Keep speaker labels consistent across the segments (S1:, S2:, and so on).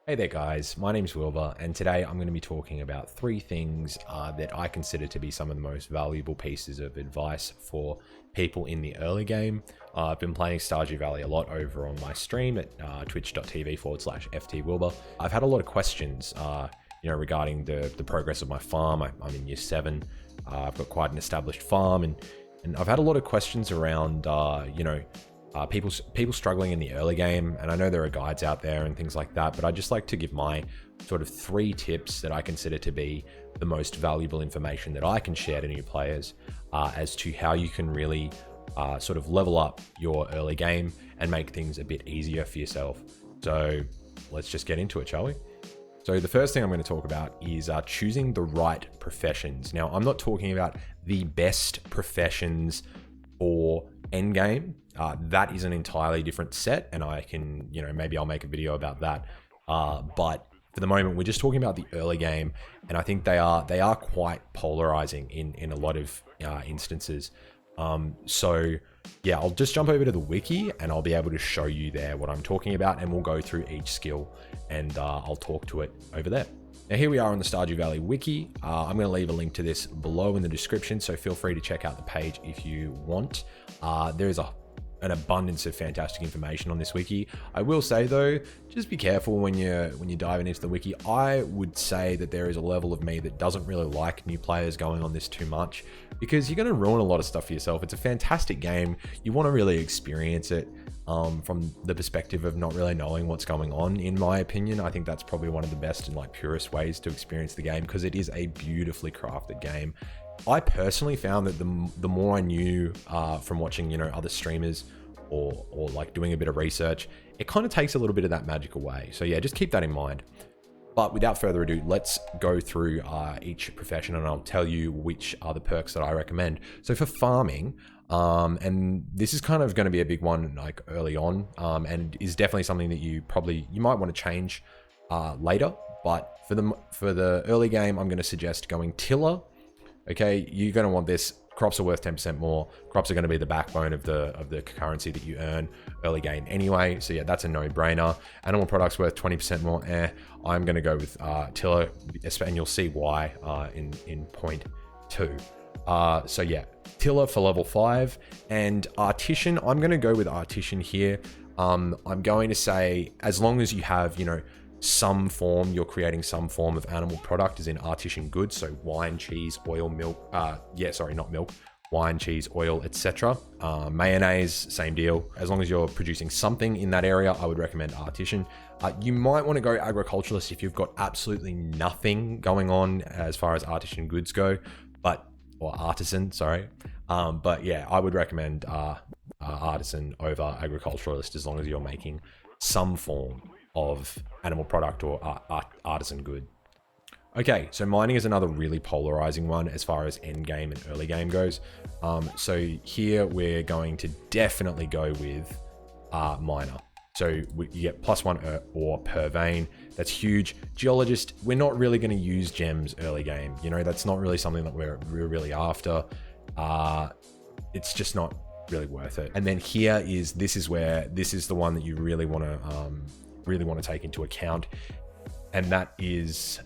S1: Hey there guys, my name's Wilbur and today I'm going to be talking about three things that I consider to be some of the most valuable pieces of advice for people in the early game. I've been playing Stardew Valley a lot over on my stream at twitch.tv/ftwilbur. I've had a lot of questions regarding the progress of my farm. I'm in year 7. I've got quite an established farm and I've had a lot of questions around people struggling in the early game, and I know there are guides out there and things like that, but I just like to give my sort of 3 tips that I consider to be the most valuable information that I can share to new players as to how you can really sort of level up your early game and make things a bit easier for yourself. So let's just get into it, shall we? So the first thing I'm going to talk about is choosing the right professions. Now, I'm not talking about the best professions for endgame. That is an entirely different set, and I can, maybe I'll make a video about that. But for the moment, we're just talking about the early game, and I think they are quite polarizing in a lot of instances. So yeah, I'll just jump over to the wiki and I'll be able to show you there what I'm talking about, and we'll go through each skill and I'll talk to it over there. Now here we are on the Stardew Valley wiki. I'm going to leave a link to this below in the description, so feel free to check out the page if you want. There is an abundance of fantastic information on this wiki. I will say though, just be careful when you're diving into the wiki. I would say that there is a level of me that doesn't really like new players going on this too much, because you're going to ruin a lot of stuff for yourself. It's a fantastic game. You want to really experience it from the perspective of not really knowing what's going on. In my opinion, I think that's probably one of the best and purest ways to experience the game, because it is a beautifully crafted game. I personally found that the more I knew from watching, other streamers or like doing a bit of research, it kind of takes a little bit of that magic away. So yeah, just keep that in mind. But without further ado, let's go through each profession and I'll tell you which are the perks that I recommend. So for farming, and this is kind of going to be a big one like early on, and is definitely something that you might want to change later. But for the early game, I'm going to suggest going tiller. Okay, you're going to want this. Crops are worth 10% more. Crops are going to be the backbone of the currency that you earn early game anyway. So yeah, that's a no-brainer. Animal products worth 20% more. I'm going to go with tiller, and you'll see why in point 2. So yeah, tiller for level 5, and artisan. I'm going to go with artisan here. I'm going to say, as long as you have, you're creating some form of animal product, as in artisan goods, so wine, cheese, oil, milk, not milk, wine, cheese, oil, etc. Mayonnaise, same deal. As long as you're producing something in that area, I would recommend artisan. You might want to go agriculturalist if you've got absolutely nothing going on as far as artisan goods go, or artisan, sorry. But yeah, I would recommend artisan over agriculturalist, as long as you're making some form of animal product or artisan good. Okay, so mining is another really polarizing one as far as end game and early game goes. So here we're going to definitely go with miner. So you get +1 ore per vein. That's huge. Geologist, we're not really going to use gems early game. That's not really something that we're really after. It's just not really worth it. And then this is the one that you really want to take into account, and that is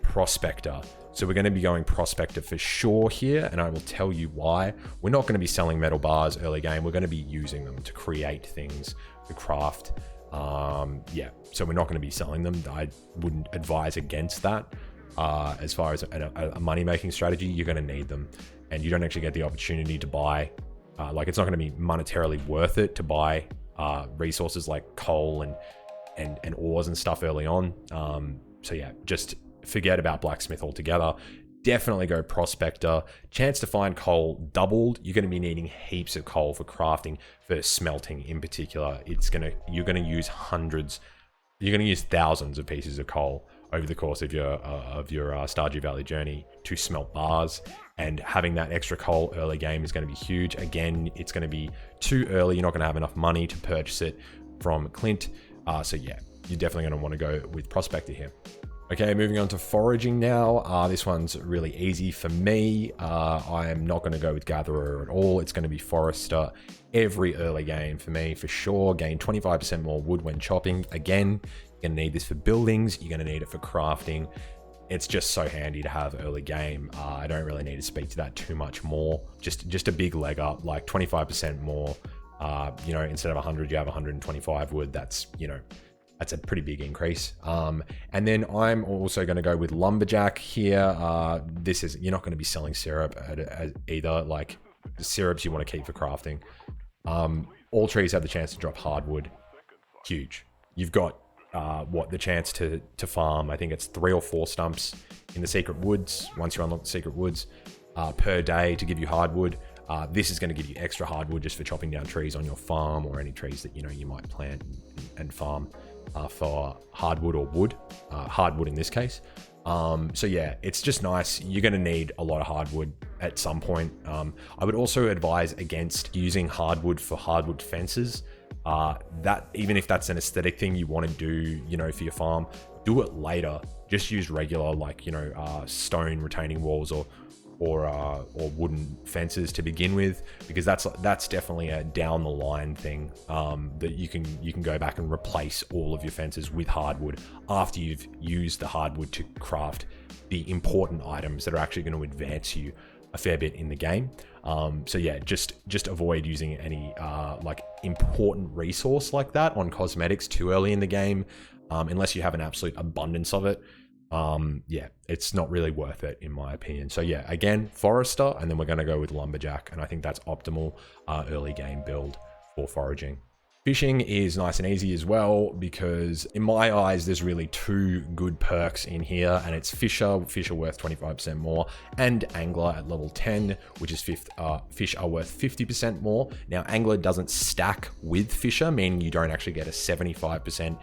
S1: prospector. So we're going to be going prospector for sure here, and I will tell you why. We're not going to be selling metal bars early game. We're going to be using them to create things, to craft. So we're not going to be selling them. I wouldn't advise against that. As far as a money-making strategy, you're going to need them, and you don't actually get the opportunity to buy. It's not going to be monetarily worth it to buy resources like coal and ores and stuff early on. So yeah, just forget about blacksmith altogether. Definitely go prospector. Chance to find coal doubled. You're going to be needing heaps of coal for crafting, for smelting in particular. You're going to use thousands of pieces of coal over the course of your Stardew Valley journey to smelt bars, and having that extra coal early game is going to be huge. Again, it's going to be too early. You're not going to have enough money to purchase it from Clint. So yeah, you're definitely going to want to go with prospector here. Okay, moving on to foraging now. This one's really easy for me. I am not going to go with gatherer at all. It's going to be forester every early game for me, for sure. Gain 25% more wood when chopping. Again, You're gonna need this for buildings. You're gonna need it for crafting. It's just so handy to have early game. I don't really need to speak to that too much more. Just a big leg up, like 25% more. You know, instead of 100, you have 125 wood. That's, you know, that's a pretty big increase. And then I'm also going to go with lumberjack here. This is, you're not going to be selling syrup either. Like the syrups you want to keep for crafting. All trees have the chance to drop hardwood. Huge. You've got the chance to farm. I think it's 3 or 4 stumps in the secret woods. Once you unlock the secret woods per day to give you hardwood. This is going to give you extra hardwood just for chopping down trees on your farm, or any trees that, you know, you might plant and farm for hardwood or wood, hardwood in this case. So yeah, it's just nice. You're going to need a lot of hardwood at some point. I would also advise against using hardwood for hardwood fences. That, even if that's an aesthetic thing you want to do, you know, for your farm, do it later. Just use regular, like, you know, stone retaining walls or wooden fences to begin with, because that's definitely a down the line thing, that you can go back and replace all of your fences with hardwood after you've used the hardwood to craft the important items that are actually going to advance you a fair bit in the game. So yeah, just avoid using any like important resource like that on cosmetics too early in the game, unless you have an absolute abundance of it. Yeah, it's not really worth it in my opinion. So yeah, again, forester, and then we're going to go with lumberjack, and I think that's optimal early game build for foraging. Fishing is nice and easy as well, because in my eyes, there's really 2 good perks in here, and it's Fisher worth 25% more, and Angler at level 10, which is fish are worth 50% more. Now, Angler doesn't stack with Fisher, meaning you don't actually get a 75%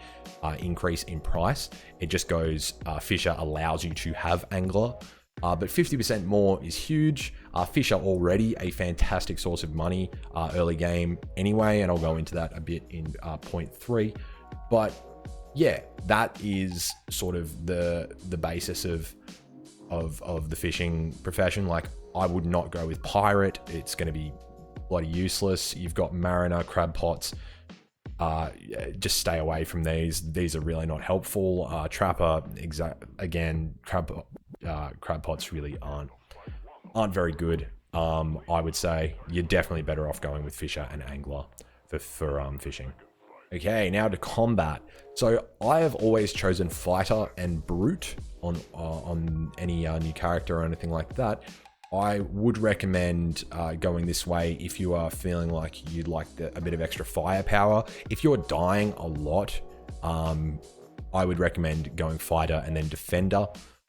S1: increase in price. It just goes, Fisher allows you to have Angler. But 50% more is huge. Fish are already a fantastic source of money early game anyway, and I'll go into that a bit in point 3. But yeah, that is sort of the basis of the fishing profession. Like, I would not go with pirate. It's going to be bloody useless. You've got mariner, crab pots. Just stay away from these. These are really not helpful. Trapper, again, crab pots really aren't very good. I would say you're definitely better off going with Fisher and Angler for fishing. Okay, now to combat. So I have always chosen Fighter and Brute on any new character or anything like that. I would recommend going this way if you are feeling like you'd like a bit of extra firepower. If you're dying a lot, I would recommend going Fighter and then Defender.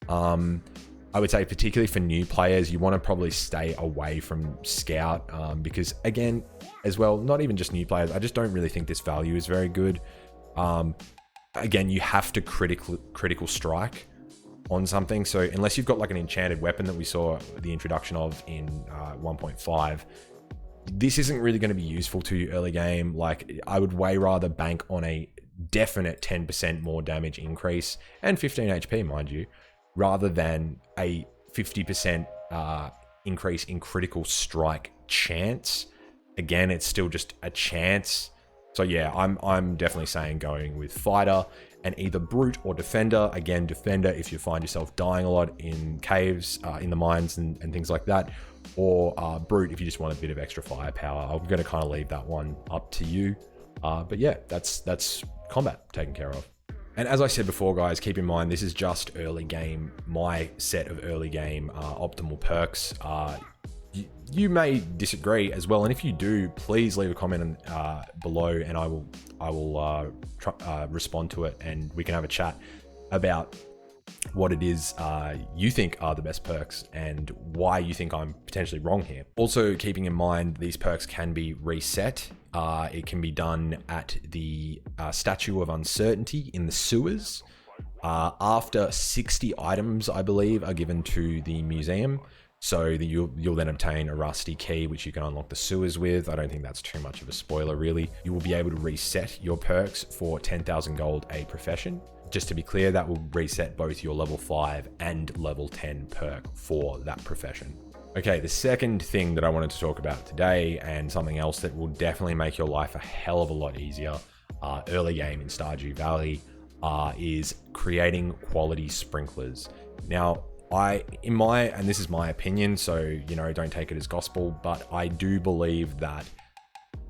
S1: I would say particularly for new players, you want to probably stay away from Scout, because again, as well, not even just new players, I just don't really think this value is very good. Again, you have to critical strike on something. So unless you've got like an enchanted weapon that we saw the introduction of in 1.5, this isn't really going to be useful to you early game. Like, I would way rather bank on a definite 10% more damage increase and 15 HP, mind you, rather than a 50% increase in critical strike chance. Again, it's still just a chance. So yeah, I'm definitely saying going with Fighter and either Brute or Defender. Again, Defender if you find yourself dying a lot in caves, in the mines and things like that, or Brute if you just want a bit of extra firepower. I'm going to kind of leave that one up to you. But yeah, that's combat taken care of. And as I said before, guys, keep in mind, this is just early game, my set of early game optimal perks. You may disagree as well, and if you do, please leave a comment below, and I will respond to it, and we can have a chat about what it is you think are the best perks and why you think I'm potentially wrong here. Also, keeping in mind, these perks can be reset. It can be done at the Statue of Uncertainty in the sewers. After 60 items, I believe, are given to the museum. So you'll then obtain a rusty key, which you can unlock the sewers with. I don't think that's too much of a spoiler, really. You will be able to reset your perks for 10,000 gold a profession. Just to be clear, that will reset both your level 5 and level 10 perk for that profession. Okay, the second thing that I wanted to talk about today, and something else that will definitely make your life a hell of a lot easier, early game in Stardew Valley, is creating quality sprinklers. Now, and this is my opinion, so don't take it as gospel, but I do believe that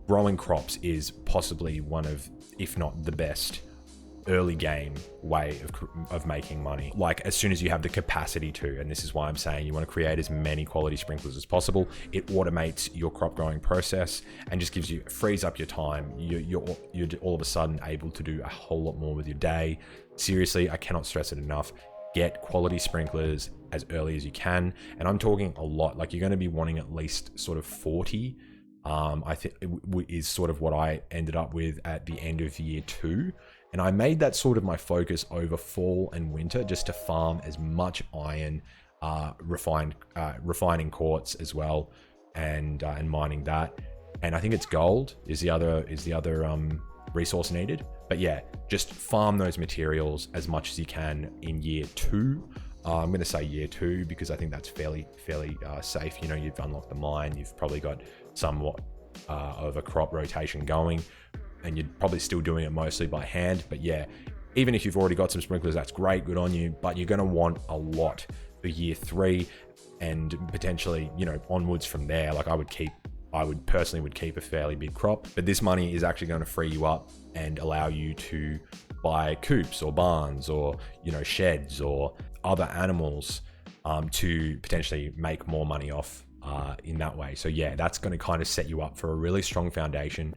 S1: growing crops is possibly one of, if not the best, early game way of making money. Like, as soon as you have the capacity to, and this is why I'm saying you want to create as many quality sprinklers as possible. It automates your crop growing process and just frees up your time. You're all of a sudden able to do a whole lot more with your day. Seriously, I cannot stress it enough. Get quality sprinklers as early as you can. And I'm talking a lot. Like, you're going to be wanting at least sort of 40. I think is sort of what I ended up with at the end of year 2. And I made that sort of my focus over fall and winter, just to farm as much iron, refining quartz as well, and mining that. And I think it's gold is the other resource needed. But yeah, just farm those materials as much as you can in year 2. I'm going to say year 2 because I think that's fairly safe. You've unlocked the mine, you've probably got somewhat of a crop rotation going, and you're probably still doing it mostly by hand. But yeah, even if you've already got some sprinklers, that's great, good on you, but you're going to want a lot for year 3 and potentially, onwards from there. Like, I would personally keep a fairly big crop, but this money is actually going to free you up and allow you to buy coops or barns or, sheds or other animals to potentially make more money off in that way. So yeah, that's going to kind of set you up for a really strong foundation.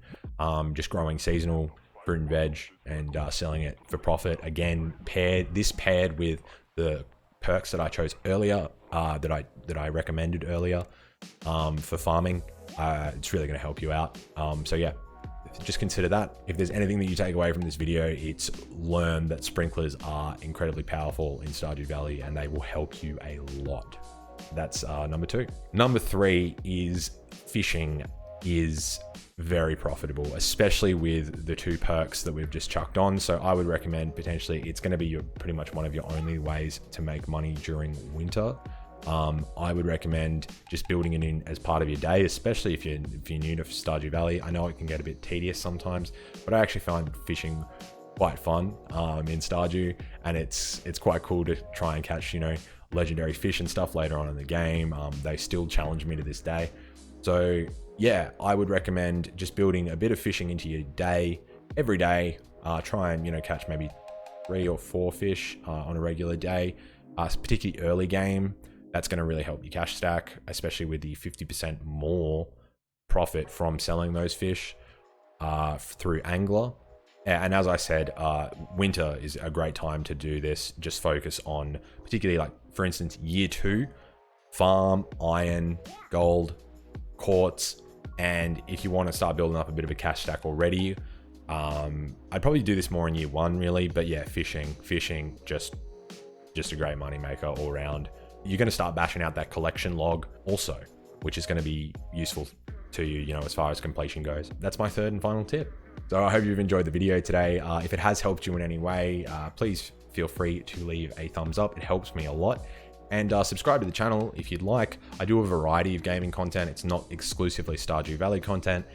S1: Just growing seasonal fruit and veg and selling it for profit. Again, paired with the perks that I chose earlier, that I recommended earlier for farming. It's really going to help you out. So yeah, just consider that. If there's anything that you take away from this video, it's learn that sprinklers are incredibly powerful in Stardew Valley and they will help you a lot. That's number 2. Number 3 is fishing is very profitable, especially with the 2 perks that we've just chucked on. So I would recommend potentially it's going to be pretty much one of your only ways to make money during winter. I would recommend just building it in as part of your day, especially if you're new to Stardew Valley. I know it can get a bit tedious sometimes, but I actually find fishing quite fun in Stardew, and it's quite cool to try and catch legendary fish and stuff later on in the game. They still challenge me to this day. So yeah, I would recommend just building a bit of fishing into your day every day. Try and catch maybe 3 or 4 fish on a regular day, particularly early game. That's going to really help your cash stack, especially with the 50% more profit from selling those fish through Angler. And as I said, winter is a great time to do this. Just focus on, particularly like, for instance, year 2, farm iron, gold, quartz. And if you want to start building up a bit of a cash stack already, I'd probably do this more in year 1 really. But yeah, fishing, just a great money maker all around. You're going to start bashing out that collection log also, which is going to be useful to you, as far as completion goes. That's my 3rd and final tip. So I hope you've enjoyed the video today. If it has helped you in any way, please feel free to leave a thumbs up. It helps me a lot. And subscribe to the channel if you'd like. I do a variety of gaming content. It's not exclusively Stardew Valley content,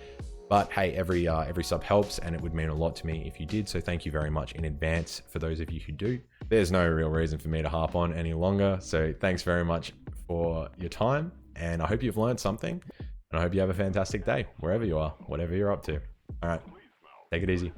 S1: but hey, every sub helps, and it would mean a lot to me if you did. So thank you very much in advance for those of you who do. There's no real reason for me to harp on any longer. So thanks very much for your time, and I hope you've learned something, and I hope you have a fantastic day wherever you are, whatever you're up to. All right, take it easy.